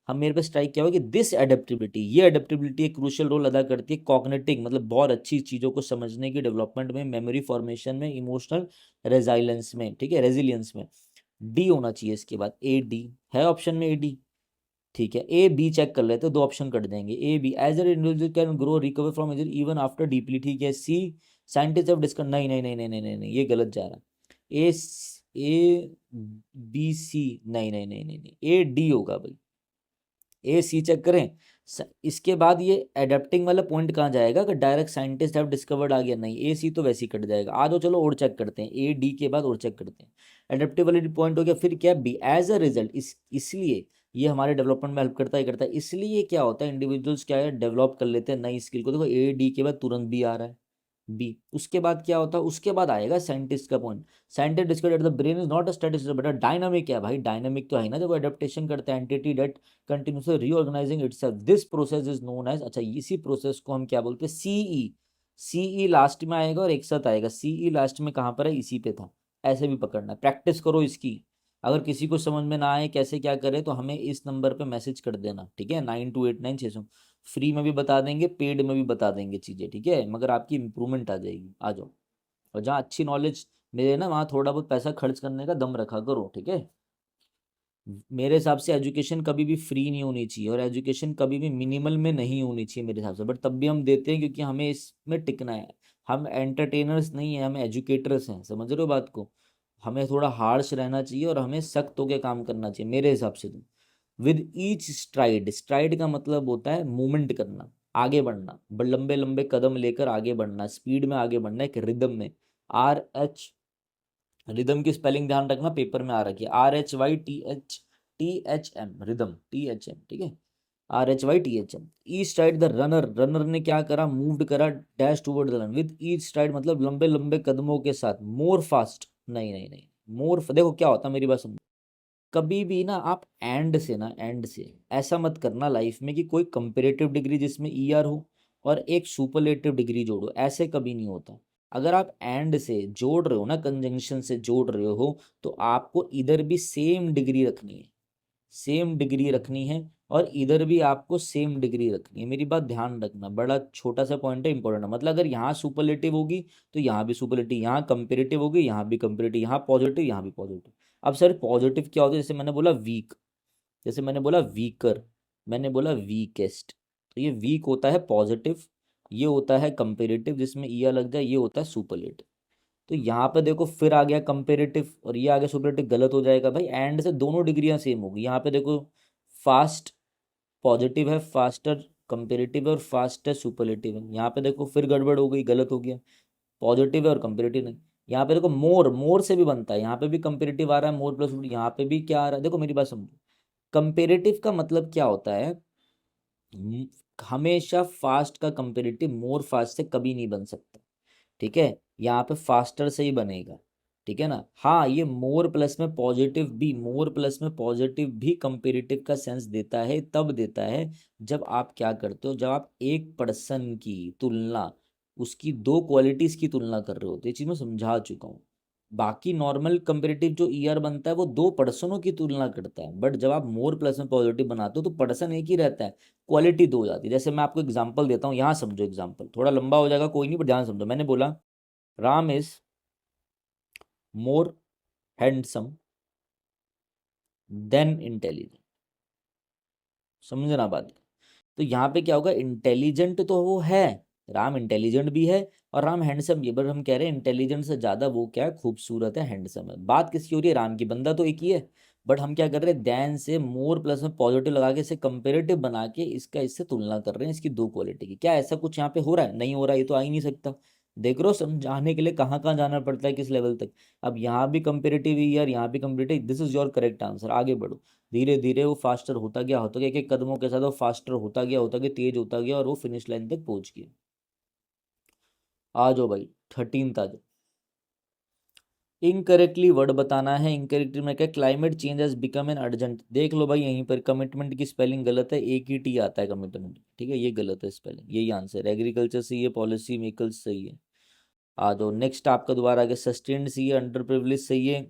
हम मेरे पे स्ट्राइक क्या हुआ कि दिस एडेप्टेबिलिटी, ये एडेप्टेबिलिटी एक क्रूशियल रोल अदा करती है कॉग्निटिव, मतलब बहुत अच्छी चीज़ों को समझने की, डेवलपमेंट में, मेमोरी फॉर्मेशन में, इमोशनल रेजिलेंस में, ठीक है, रेजिलियंस में। डी होना चाहिए इसके बाद, ए डी है ऑप्शन में, ए डी, ठीक है। ए बी चेक कर लेते हैं, दो ऑप्शन कट देंगे, A B. As an individual can grow recover from injury even after deeply, ठीक है। सी साइंटिस्ट हैव डिस्कस, नहीं नहीं नहीं नहीं नहीं नहीं नहीं, ये गलत जा रहा है। ए बी सी, नहीं नहीं नहीं नहीं नहीं, ए डी होगा भाई, ए सी चेक करें। इसके बाद ये एडेप्टिंग वाला पॉइंट कहाँ जाएगा? कि डायरेक्ट साइंटिस्ट हैव डिस्कवर्ड आ गया, नहीं, ए सी तो वैसे ही कट जाएगा। आ जाओ चलो और चेक करते हैं, ए डी के बाद और चेक करते हैं। एडेप्टेबिलिटी पॉइंट हो गया, फिर क्या? बी एज अ रिजल्ट, इसलिए ये हमारे डेवलपमेंट में हेल्प करता ही करता है। इसलिए क्या होता है, इंडिविजुअल्स क्या है, डेवलप कर लेते हैं नई स्किल को। देखो ए डी के बाद तुरंत बी आ रहा है, बी। उसके बाद क्या होता है? उसके बाद आएगा साइंटिस्ट का point. Scientist discovered the brain is not a static but a dynamic है भाई, डायनामिक तो है ना, जब एडेप्टेशन करते हैं, entity that continuously reorganizing itself, this process is known as, अच्छा इसी प्रोसेस को हम क्या बोलते हैं? सीई। सीई लास्ट में आएगा और एक साथ आएगा, सीई लास्ट में कहाँ पर है? इसी पे था। ऐसे भी पकड़ना है, प्रैक्टिस करो इसकी। अगर किसी को समझ में ना आए कैसे क्या करे तो हमें इस नंबर पे मैसेज कर देना, ठीक है, 9289 600। फ्री में भी बता देंगे, पेड में भी बता देंगे चीज़ें, ठीक है, मगर आपकी इंप्रूवमेंट आ जाएगी। आ जाओ। और जहाँ अच्छी नॉलेज मिले ना, वहाँ थोड़ा बहुत पैसा खर्च करने का दम रखा करो, ठीक है। मेरे हिसाब से एजुकेशन कभी भी फ्री नहीं होनी चाहिए और एजुकेशन कभी भी मिनिमल में नहीं होनी चाहिए मेरे हिसाब से, बट तब भी हम देते हैं क्योंकि हमें इसमें टिकना है। हम एंटरटेनर्स नहीं है, हम एजुकेटर्स हैं, समझ रहे हो बात को? हमें थोड़ा हार्श रहना चाहिए और हमें सख्त होकर काम करना चाहिए मेरे हिसाब से तो। विद ईच स्ट्राइड, स्ट्राइड का मतलब होता है मूवमेंट करना, आगे बढ़ना, लंबे लंबे कदम लेकर आगे बढ़ना, स्पीड में आगे बढ़ना, एक रिदम में। आर एच, रिदम की स्पेलिंग ध्यान रखना, पेपर में आ रखी है, RHYTH रिदम, THM, ठीक है, RHYTHM। Each STRIDE the runner, runner ने क्या करा? मूव्ड करा, dash toward the run. With each STRIDE मतलब लंबे लंबे कदमों के साथ, मोर फास्ट, नहीं नहीं नहीं, मोर, देखो क्या होता है, मेरी बात समझो। कभी भी ना आप एंड से ना, एंड से ऐसा मत करना लाइफ में कि कोई कंपेरेटिव डिग्री जिसमें ER हो और एक सुपरलेटिव डिग्री जोड़ो, ऐसे कभी नहीं होता। अगर आप एंड से जोड़ रहे हो ना, कंजंक्शन से जोड़ रहे हो, तो आपको इधर भी सेम डिग्री रखनी है, सेम डिग्री रखनी है, और इधर भी आपको सेम डिग्री रखनी है। मेरी बात ध्यान रखना, बड़ा छोटा सा पॉइंट है, इंपॉर्टेंट है। मतलब अगर यहाँ सुपरलेटिव होगी तो यहाँ भी सुपरलेटिव, यहाँ कंपेरेटिव होगी यहाँ भी कंपेरेटिव, यहाँ पॉजिटिव यहाँ भी पॉजिटिव। अब सर पॉजिटिव क्या होता है? जैसे मैंने बोला वीक, जैसे मैंने बोला वीकर, मैंने बोला वीकेस्ट, तो ये वीक होता है पॉजिटिव, ये होता है कंपेरेटिव जिसमें ईयर लग जाए, ये होता है सुपरलेटिव। तो यहाँ पे देखो फिर आ गया कंपेरेटिव और ये आ गया सुपरलेटिव, गलत हो जाएगा भाई, एंड से दोनों डिग्रियां सेम होगी। यहाँ पे देखो फास्ट पॉजिटिव है, फास्टर कंपेरेटिव है, और फास्ट है सुपरलेटिव है। यहाँ पे देखो फिर गड़बड़ हो गई, गलत हो गया, पॉजिटिव है और कंपेरेटिव नहीं। यहाँ पे देखो मोर, मोर से भी बनता है, यहाँ पे भी कंपेरेटिव आ रहा है, मोर प्लस, यहाँ पे भी क्या आ रहा है? देखो मेरी बात समझो, कंपेरेटिव का मतलब क्या होता है? म- हमेशा फास्ट का कंपेरेटिव मोर फास्ट से कभी नहीं बन सकता, ठीक है। यहाँ पे फास्टर से ही बनेगा, ठीक है ना। हाँ, ये मोर प्लस में पॉजिटिव भी कंपेरेटिव का सेंस देता है, तब देता है जब आप क्या करते हो, जब आप एक पर्सन की तुलना, उसकी दो क्वालिटीज की तुलना कर रहे हो। तो ये चीज मैं समझा चुका हूँ। बाकी नॉर्मल कंपेरेटिव जो ईयर बनता है वो दो पर्सनों की तुलना करता है, बट जब आप मोर प्लस में पॉजिटिव बनाते हो तो पर्सन एक ही रहता है, क्वालिटी दो हो जाती है। जैसे मैं आपको एग्जांपल देता हूँ, यहाँ समझो, एग्जांपल थोड़ा लंबा हो जाएगा, कोई नहीं, बट ध्यान समझो। मैंने बोला Ram is more handsome then intelligent, समझना बात। तो यहाँ पे क्या होगा, इंटेलिजेंट तो वो है, राम इंटेलिजेंट भी है और राम हैंडसम भी है, बट हम कह रहे हैं इंटेलिजेंट से ज्यादा वो क्या है, खूबसूरत है, हैंडसम है। बात किसकी हो रही है, राम की। बंदा तो एक ही है, बट हम क्या कर रहे हैं, देन से मोर प्लस में पॉजिटिव लगा के इसे कंपेरेटिव बना के इसका इससे तुलना कर रहे हैं, इसकी दो क्वालिटी की। क्या ऐसा कुछ यहाँ पे हो रहा है, नहीं हो रहा, ये तो आ ही नहीं सकता। देख रहे हो, समझाने के लिए कहाँ कहाँ जाना पड़ता है, किस लेवल तक। अब यहाँ भी कंपेरेटिव ईयर, यहाँ भी comparative, this is your correct answer. आगे बढ़ो। धीरे धीरे वो फास्टर होता गया, एक एक कदमों के साथ वो फास्टर होता गया, तेज होता गया, और वो फिनिश लाइन तक पहुंच गया। आ जाओ भाई, 13th आ जाओ। इनकरेक्टली वर्ड बताना है। इनकरेक्टली में क्या, climate change has become an urgent. देख लो भाई, यहीं पर कमिटमेंट की स्पेलिंग गलत है, एक ही टी आता है कमिटमेंट, ठीक है, ये गलत है स्पेलिंग, यही आंसर। एग्रीकल्चर सही है, पॉलिसी मेकर्स सही है। आ जाओ नेक्स्ट, आपका दोबारा आगे, सस्टेन सही है, अंडर प्रिविलेज सही है,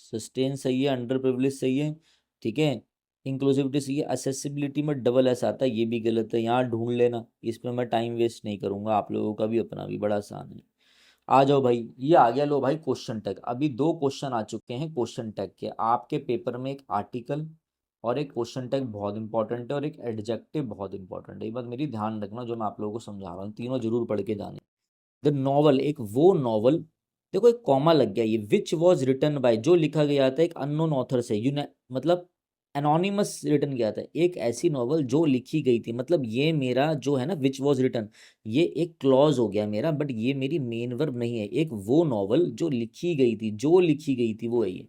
सस्टेन सही है, अंडर प्रिविलेज सही है, ठीक है। इंक्लूसिविटी सही है, असेसिबिलिटी में डबल एस आता है, ये भी गलत है, यहाँ ढूंढ लेना, इसमें मैं टाइम वेस्ट नहीं करूंगा, आप लोगों का भी अपना भी बड़ा आसान है। आ जाओ भाई, ये आ गया, लो भाई क्वेश्चन टैग। अभी दो क्वेश्चन आ चुके हैं क्वेश्चन टैग के आपके पेपर में, एक आर्टिकल और एक क्वेश्चन टैग बहुत इंपॉर्टेंट है, और एक एडजेक्टिव बहुत इंपॉर्टेंट है। ये बात मेरी ध्यान रखना, जो मैं आप लोगों को समझा रहा हूँ, तीनों जरूर पढ़ के जाने। द नॉवल, एक वो नॉवल, देखो एक कॉमा लग गया, ये विच वॉज रिटन बाय, जो लिखा गया था एक अननोन ऑथर से, मतलब एनोनिमस रिटन किया था, एक ऐसी नॉवल जो लिखी गई थी, मतलब ये मेरा जो है ना, विच वॉज रिटन, ये एक क्लॉज हो गया मेरा, बट ये मेरी मेन वर्ब नहीं है। एक वो नॉवल जो लिखी गई थी, जो लिखी गई थी वो है ये,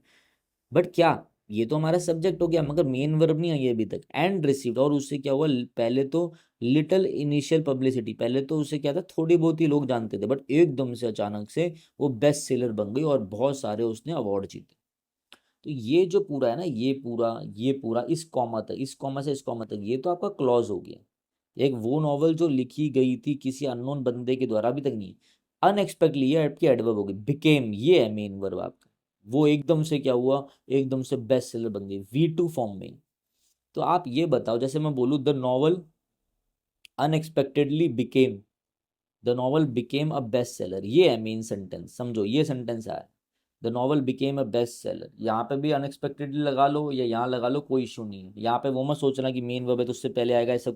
बट क्या, ये तो हमारा सब्जेक्ट हो गया, मगर मेन वर्ब नहीं आई है अभी तक। एंड रिसीव्ड, और उससे क्या हुआ, पहले तो लिटिल इनिशियल पब्लिसिटी, पहले तो उसे क्या था, थोड़ी बहुत ही लोग जानते थे, बट एकदम से अचानक से वो बेस्ट सेलर बन गई और बहुत सारे उसने अवार्ड जीते। तो ये जो पूरा है ना, ये पूरा इस कॉमा तक, इस कॉमा से इस कॉमा तक, ये तो आपका क्लॉज हो गया। एक वो नॉवल जो लिखी गई थी किसी अननोन बंदे के द्वारा, अभी तक नहीं। अनएक्सपेक्टली, ये आपकी एडवर्ब होगी, बिकेम, ये है मेन वर्ब आपका। वो एकदम से क्या हुआ, एकदम से बेस्ट सेलर बन गई, V2 फॉर्म में। तो आप ये बताओ, जैसे मैं बोलूँ, the novel unexpectedly became, the novel became a best seller, ये है मेन सेंटेंस, समझो ये सेंटेंस है। The novel became a best seller, यहाँ पे भी अनएक्सपेक्टेडली लगा लो या यहाँ लगा लो, कोई इशू नहीं है। यहाँ पे वो मत सोचना कि मेन वर्ब है तो उससे पहले आएगा, ऐसा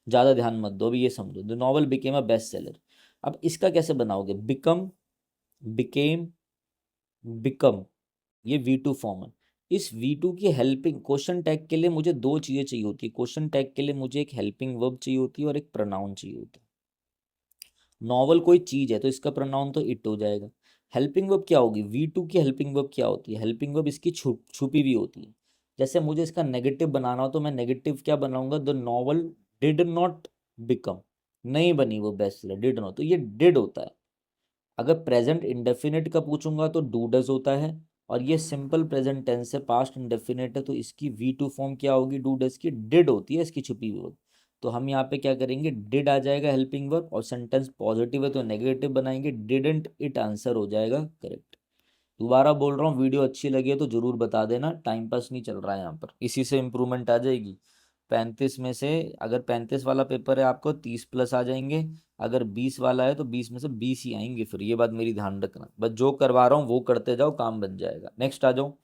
ज़्यादा ध्यान मत दो। अभी ये समझो, the novel became a best seller. अब इसका कैसे बनाओगे, बिकम, बिकेम, बिकम, ये V2 फॉर्म है। इस V2 की हेल्पिंग, क्वेश्चन टैग के लिए मुझे दो चीज़ें चाहिए होती है, क्वेश्चन टैग के लिए मुझे एक हेल्पिंग वर्ब चाहिए होती है और एक प्रोनाउन चाहिए होता है। नॉवल कोई चीज है तो इसका प्रोनाउन तो इट हो जाएगा। हेल्पिंग वर्ब क्या होगी, V2 की हेल्पिंग वर्ब क्या होती है, हेल्पिंग वर्ब इसकी छुपी हुई होती है। जैसे मुझे इसका नेगेटिव बनाना हो तो मैं नेगेटिव क्या बनाऊंगा, the novel did not become, नहीं बनी वो बेस्ट सेलर, डिड नॉट, तो ये डिड होता है। अगर प्रेजेंट इंडेफिनिट का पूछूंगा तो डू डज होता है, और ये सिंपल प्रेजेंट टेंस है, पास्ट इंडेफिनिट है, तो इसकी V2 फॉर्म क्या होगी, डू डज की, डिड होती है इसकी छुपी हुई। तो हम यहाँ पे क्या करेंगे, डिड आ जाएगा हेल्पिंग वर्ब, और सेंटेंस पॉजिटिव है तो नेगेटिव बनाएंगे, डिडंट इट आंसर हो जाएगा करेक्ट। दोबारा बोल रहा हूँ, वीडियो अच्छी लगी है तो जरूर बता देना, टाइम पास नहीं चल रहा है यहाँ पर, इसी से इम्प्रूवमेंट आ जाएगी। 35 में से अगर 35 वाला पेपर है आपको 30 प्लस आ जाएंगे, अगर 20 वाला है तो 20 में से 20 ही आएंगे, फिर ये बात मेरी ध्यान रखना, बस जो करवा रहा हूँ वो करते जाओ, काम बन जाएगा। नेक्स्ट आ जाओ।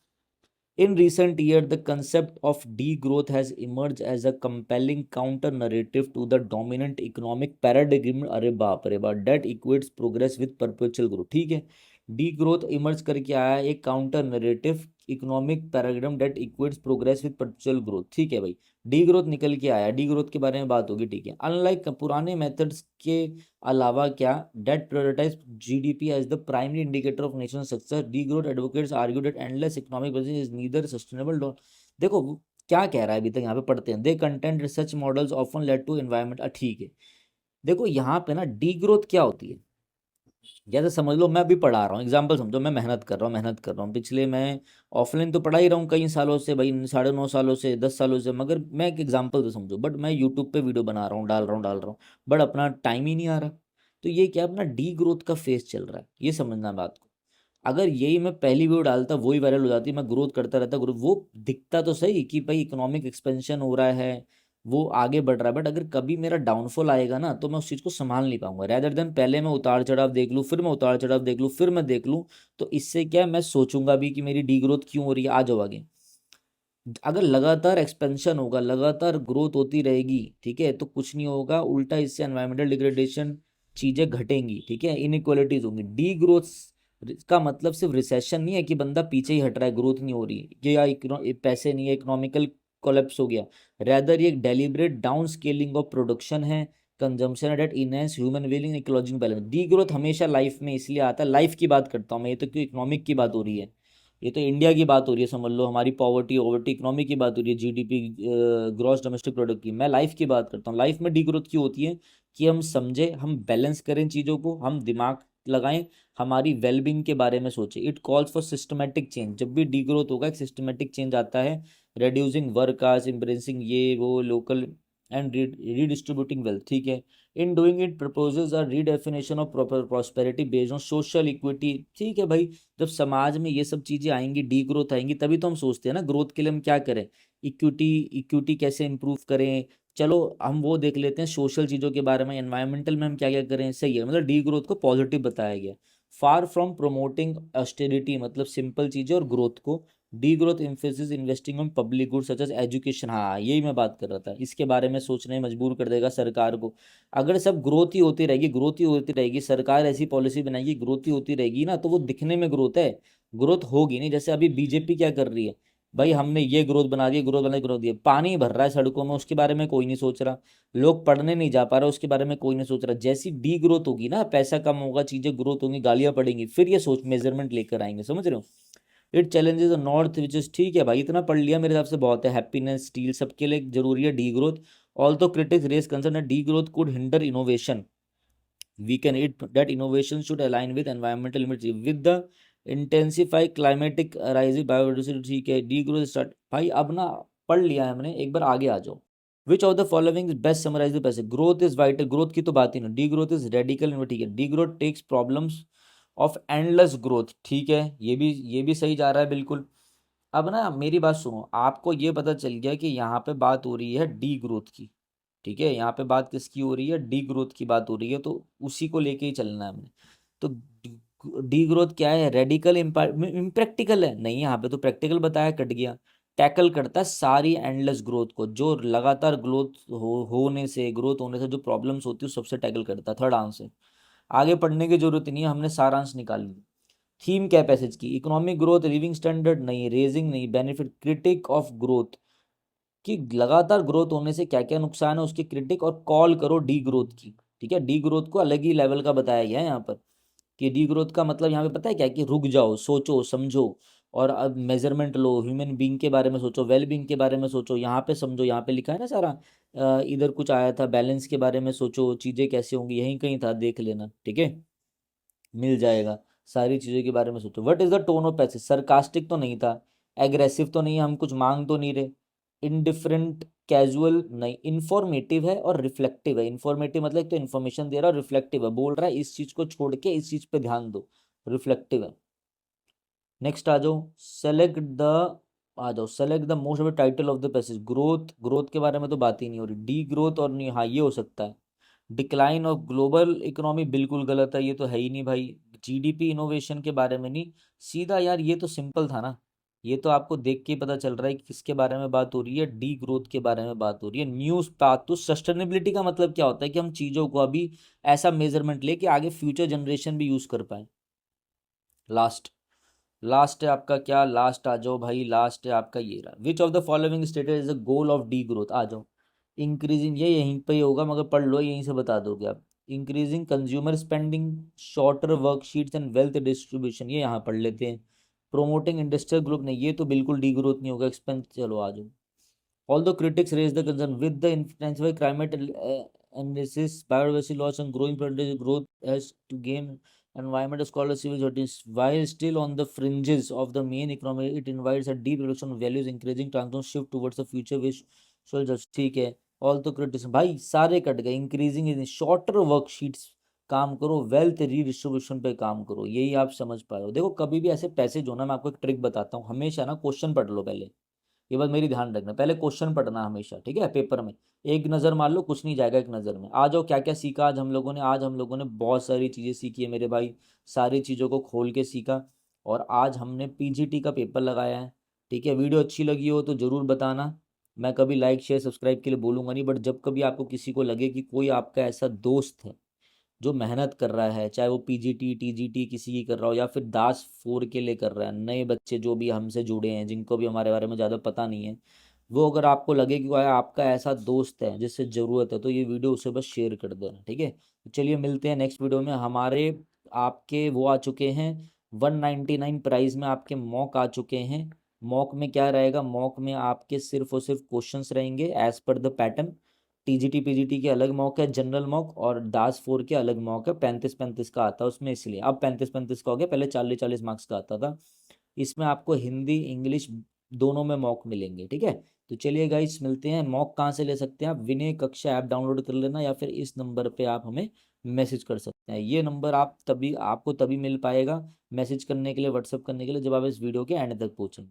In recent years, the concept of degrowth has emerged as a compelling counter narrative to the dominant economic paradigm, अरे बाप रे बाप, that equates progress with perpetual growth। ठीक है, degrowth emerge करके आया एक counter narrative economic paradigm that equates progress with perpetual growth. ठीक है भाई, डी ग्रोथ निकल के आया, डी ग्रोथ के बारे में बात होगी, ठीक है। अनलाइक पुराने मेथड्स के अलावा क्या, that prioritize GDP as the primary indicator of national success, degrowth advocates argue that endless economic is neither sustainable. देखो, क्या कह रहा है अभी तक, यहाँ पे पढ़ते हैं। They content research models often led to environment, ठीक है। देखो यहाँ पे ना डी ग्रोथ क्या होती है, जैसे समझ लो मैं अभी पढ़ा रहा हूँ, एग्जाम्पल समझो, मैं मेहनत कर रहा हूँ पिछले, मैं ऑफलाइन तो पढ़ा ही रहा हूँ कई सालों से भाई, 9.5 सालों से 10 सालों से, मगर मैं एक एग्जाम्पल तो समझो, बट मैं यूट्यूब पे वीडियो बना रहा हूँ, डाल रहा हूँ, बट अपना टाइम ही नहीं आ रहा। तो ये क्या, अपना डी ग्रोथ का फेज चल रहा है, ये समझना बात को। अगर यही मैं पहली वीडियो डालता वही वायरल हो जाती, मैं ग्रोथ करता रहता, ग्रोथ वो दिखता तो सही कि भाई इकोनॉमिक एक्सपेंशन हो रहा है, वो आगे बढ़ रहा है, बट अगर कभी मेरा डाउनफॉल आएगा ना तो मैं उस चीज़ को संभाल नहीं पाऊंगा। रैदर देन पहले मैं उतार चढ़ाव देख लूँ, फिर मैं उतार चढ़ाव देख लूँ, फिर मैं देख लूँ, तो इससे क्या है, मैं सोचूंगा भी कि मेरी डी ग्रोथ क्यों हो रही है, आ जाओ आगे। अगर लगातार एक्सपेंशन होगा, लगातार ग्रोथ होती रहेगी, ठीक है, तो कुछ नहीं होगा, उल्टा इससे एनवायरमेंटल डिग्रेडेशन, चीजें घटेंगी, ठीक है, इनइक्वालिटीज होंगी। डी ग्रोथ का मतलब सिर्फ रिसेशन नहीं है कि बंदा पीछे ही हट रहा है, ग्रोथ नहीं हो रही है, या पैसे नहीं है, इकोनॉमिकल कोलैप्स हो गया। रेदर ये एक deliberate down scaling of production है, कंजम्पशन डेट इनहेंस ह्यूमन वेलिंग, इकोलॉजिकल बैलेंस। डी ग्रोथ हमेशा लाइफ में इसलिए आता है, लाइफ की बात करता हूँ मैं, ये तो क्यों इकोनॉमिक की बात हो रही है, ये तो इंडिया की बात हो रही है, समझ लो हमारी पॉवर्टी ओवर्टी इकोनॉमी की बात हो रही है, जीडीपी ग्रॉस डोमेस्टिक प्रोडक्ट की। मैं लाइफ की बात करता हूँ। लाइफ में डी ग्रोथ क्यों होती है, कि हम समझे, हम बैलेंस करें चीज़ों को, हम दिमाग लगाएं, हमारी वेलबींग के बारे में सोचें। It calls for systematic change. जब भी डी ग्रोथ होगा एक सिस्टमेटिक चेंज आता है, रेड्यूसिंग वर्क आवर्स, एम्ब्रेसिंग ये वो लोकल एंड रीडिस्ट्रीब्यूटिंग वेल्थ, ठीक है। In doing it proposes a redefinition of prosperity based on social equity, ठीक है भाई। जब समाज में ये सब चीजें आएंगी, डी ग्रोथ आएंगी, तभी तो हम सोचते हैं ना ग्रोथ के लिए हम क्या करें, इक्विटी, इक्विटी कैसे इंप्रूव करें। चलो हम वो देख लेते हैं सोशल चीज़ों के बारे में, एनवायरमेंटल में हम क्या क्या करें, सही है, मतलब डी ग्रोथ को पॉजिटिव बताया गया। फार फ्रॉम प्रोमोटिंग ऑस्टेरिटी, मतलब सिंपल चीज़ें और ग्रोथ को, degrowth emphasis investing on public good such as education, हाँ यही मैं बात कर रहा था, इसके बारे में सोचने मजबूर कर देगा सरकार को। अगर सब ग्रोथ ही होती रहेगी, ग्रोथ ही होती रहेगी, सरकार ऐसी पॉलिसी बनाएगी, ग्रोथ ही होती रहेगी ना, तो वो दिखने में ग्रोथ है, ग्रोथ होगी नहीं। जैसे अभी बीजेपी क्या कर रही है, भाई हमने ये ग्रोथ बना दी, ग्रोथ बना दी, ग्रोथ दी, पानी भर रहा है सड़कों में, उसके बारे में कोई नहीं सोच रहा। लोग पढ़ने नहीं जा पा रहे, उसके बारे में कोई नहीं सोच रहा। जैसी डी ग्रोथ होगी ना, पैसा कम होगा, चीजें ग्रोथ होंगी, गालियां पड़ेंगी, फिर ये सोच मेजरमेंट लेकर आएंगे, समझ रहे हो। It challenges north which is, ठीक है भाई, इतना पढ़ लिया मेरे हिसाब से बहुत है। हैप्पीनेस स्टील सबके लिए जरूरी है degrowth. Although critics raise concern degrowth could hinder innovation, weaken it, that innovation should align with environmental limits with the intensify climatic rising biodiversity, ठीक है। डी ग्रोथ स्टार्ट, भाई अब ना पढ़ लिया है हमने, एक बार आगे आ जाओ। Which of the following best summarise the passage, growth is vital, growth की तो बात ही नहीं, डी ग्रोथ इज रेडिकल, ठीक है। Degrowth takes problems of endless growth, ठीक है, ये भी सही जा रहा है बिल्कुल। अब ना मेरी बात सुनो, आपको ये पता चल गया कि यहाँ पे बात हो रही है डी ग्रोथ की, ठीक है, यहाँ पे बात किसकी हो रही है, डी ग्रोथ की बात हो रही है, तो उसी को लेके ही चलना है हमने। तो डी ग्रोथ क्या है, रेडिकल इम्प्रैक्टिकल है, नहीं यहाँ पे तो प्रैक्टिकल बताया, कट गया। टैकल करता है सारी एंडलेस ग्रोथ को, जो लगातार ग्रोथ होने से जो प्रॉब्लम्स होती है सबसे टैकल करता है। थर्ड आंसर, आगे पढ़ने की जरूरत नहीं है, हमने सारांश निकाल लिया। थीम क्या है पैसेज की, इकोनॉमिक ग्रोथ, लिविंग स्टैंडर्ड नहीं, रेजिंग नहीं, बेनिफिट, क्रिटिक ऑफ ग्रोथ, कि लगातार ग्रोथ होने से क्या क्या नुकसान है उसकी क्रिटिक, और कॉल करो डी ग्रोथ की, ठीक है। डी ग्रोथ को अलग ही लेवल का बताया गया है यहाँ पर, कि डी ग्रोथ का मतलब यहाँ पे पता है क्या, कि रुक जाओ, सोचो समझो, और अब मेजरमेंट लो, ह्यूमन बींग के बारे में सोचो, वेल बींग के बारे में सोचो, यहाँ पे समझो, यहाँ पे लिखा है ना सारा। इधर कुछ आया था, बैलेंस के बारे में सोचो, चीज़ें कैसे होंगी, यहीं कहीं था, देख लेना, ठीक है, मिल जाएगा। सारी चीज़ों के बारे में सोचो। What is the tone of passage, sarcastic तो नहीं था, एग्रेसिव तो नहीं, हम कुछ मांग तो नहीं रहे, इनडिफरेंट, कैजुअल नहीं, इंफॉर्मेटिव है और रिफ्लेक्टिव है। इंफॉर्मेटिव मतलब तो इन्फॉर्मेशन दे रहा है, रिफ्लेक्टिव है, बोल रहा है इस चीज को छोड़ के इस चीज पे ध्यान दो, रिफ्लेक्टिव है। नेक्स्ट आ जाओ, सेलेक्ट द, आ जाओ select the most of the title of the passage. Growth, growth के बारे में तो बात ही नहीं हो रही, डी ग्रोथ और नहीं, हाँ ये हो सकता है। डिक्लाइन ऑफ ग्लोबल इकोनॉमी बिल्कुल गलत है, ये तो है ही नहीं भाई। जीडीपी इनोवेशन के बारे में नहीं, सीधा यार ये तो सिंपल था ना, ये तो आपको देख के ही पता चल रहा है कि किसके बारे में बात हो रही है, डी ग्रोथ के बारे में बात हो रही है। न्यूज पाथ टू सस्टेनेबिलिटी का मतलब क्या होता है, कि हम चीज़ों को अभी ऐसा मेजरमेंट ले कि आगे फ्यूचर जनरेशन भी यूज़ कर पाए। लास्ट, लास्ट है आपका क्या, लास्ट आ जाओ भाई, लास्ट है आपका ये रहा, which of the following stated is the goal of the growth, आ जाओ। इंक्रीजिंग, ये यहीं पे ही होगा मगर पढ़ लो, यहीं से बता दोगे आप। Increasing consumer spending, shorter worksheets and wealth distribution, ये यहाँ पढ़ लेते हैं। प्रोमोटिंग इंडस्ट्रियल ग्रुप, नहीं ये तो बिल्कुल डी ग्रोथ नहीं होगा, एक्सपेंस, चलो आ जाओ। Although critics raise the concern with the intensified climate analysis, biodiversity loss, and growing population growth has to gain environmental scholars civil societies. While still on the fringes of the main economy, it invites a deep reflection of values, encouraging transform shift towards the future which shall just ठीक है. Although criticism भाई सारे cut गए. Increasing in shorter worksheets काम करो, wealth redistribution पे काम करो, यही आप समझ पाए हो. देखो कभी भी ऐसे पैसे जो ना, मैं आपको एक ट्रिक बताता हूँ, हमेशा ना क्वेश्चन पढ़ लो पहले. ये बात मेरी ध्यान रखना, पहले क्वेश्चन पढ़ना हमेशा, ठीक है. पेपर में एक नज़र मार लो, कुछ नहीं जाएगा एक नज़र में. आ जाओ क्या क्या सीखा आज हम लोगों ने. आज हम लोगों ने बहुत सारी चीज़ें सीखी है मेरे भाई, सारी चीज़ों को खोल के सीखा. और आज हमने पीजीटी का पेपर लगाया है, ठीक है. वीडियो अच्छी लगी हो तो ज़रूर बताना. मैं कभी लाइक शेयर सब्सक्राइब के लिए बोलूँगा नहीं, बट जब कभी आपको किसी को लगे कि कोई आपका ऐसा दोस्त है जो मेहनत कर रहा है, चाहे वो पीजीटी टीजीटी किसी की कर रहा हो, या फिर दास फोर के लिए कर रहा है, नए बच्चे जो भी हमसे जुड़े हैं जिनको भी हमारे बारे में ज़्यादा पता नहीं है, वो अगर आपको लगे कि भाई आपका ऐसा दोस्त है जिससे ज़रूरत है, तो ये वीडियो उसे बस शेयर कर देना, ठीक है. तो चलिए मिलते हैं नेक्स्ट वीडियो में. हमारे आपके वो आ चुके हैं 199 प्राइस में, आपके मॉक आ चुके हैं. मॉक में क्या रहेगा, मॉक में आपके सिर्फ और सिर्फ क्वेश्चंस रहेंगे as per the pattern. TGT PGT के अलग मॉक है, जनरल मॉक, और दास फोर के अलग मॉक है. 35-35 का आता है उसमें, इसलिए अब 35-35 का हो गया, पहले 40-40 मार्क्स का आता था. इसमें आपको हिंदी इंग्लिश दोनों में मॉक मिलेंगे, ठीक है. तो चलिए गाइस मिलते हैं. मॉक कहाँ से ले सकते हैं आप, विनय कक्षा ऐप डाउनलोड कर लेना, या फिर इस नंबर पे आप हमें मैसेज कर सकते हैं. ये नंबर आप तभी आपको तभी मिल पाएगा मैसेज करने के लिए, व्हाट्सअप करने के लिए, जब आप इस वीडियो के एंड तक पहुँचेंगे.